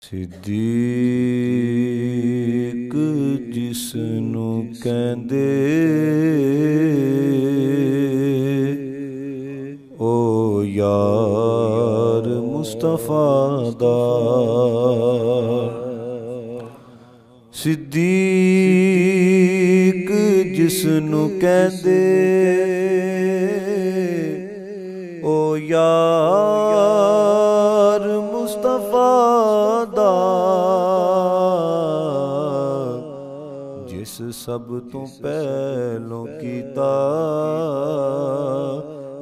صدیق جسنوں کہندے او یار مصطفیٰ دا صدیق جسنوں کہندے او یار مصطفیٰ دا جس سب تو پہلوں کیتا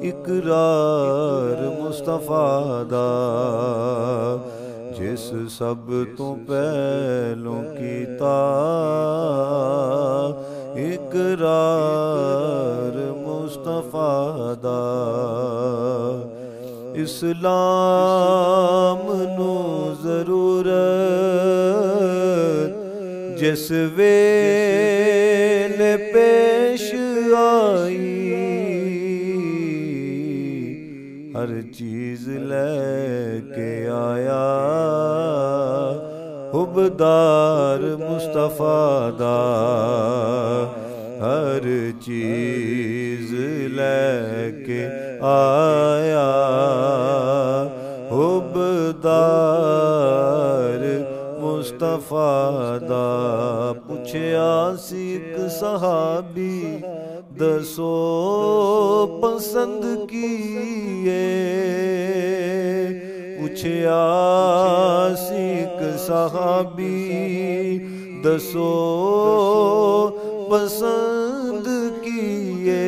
اقرار مصطفیٰ دا جس سب تو پہلوں کیتا اقرار مصطفیٰ دا اسلام نو ضرورت جس ویل پیش آئی ہر چیز لے کے آیا حبدار مصطفیٰ دا ہر چیز لے کے آیا حبدار مصطفیٰ دا پوچھیا سی ایک صحابی دسو پسند کیے پوچھیا سی ایک صحابی دسو پسند کیے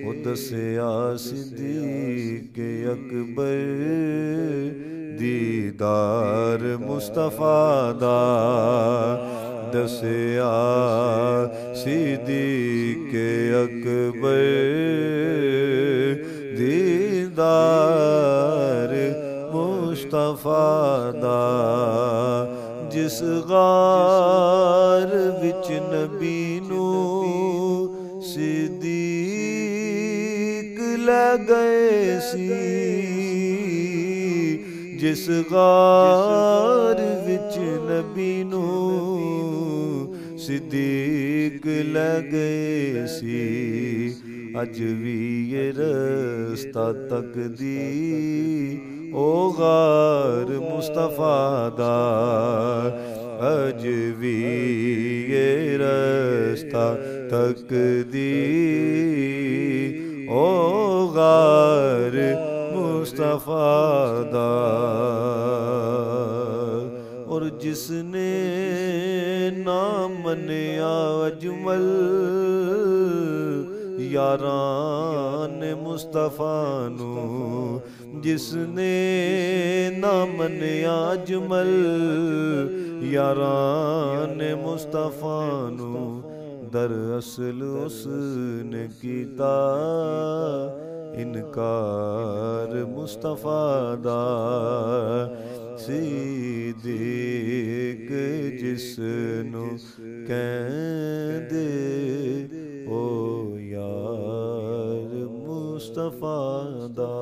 وہ دسیا صدیق اکبر دیدار مصطفیٰ دا دسیا صدیق اکبر دیدار مصطفیٰ دا جس غار وچ نبی نو صدیق لے گئے سی جس غار وچ نبی نو صدیق لے گئے سی اج وی یہ رستہ تک دی او غار مصطفیٰ دا اج وی یہ رستہ تک دی او غار مصطفیٰ دا اور جس نے نہ منیا اجمل یاران مصطفیٰ نو جس نے نہ منیا اجمل یاران مصطفیٰ نو دراصل اس نے کیتا انکار مصطفیٰ دا صدیق جسنو کہندے او یار مصطفیٰ دا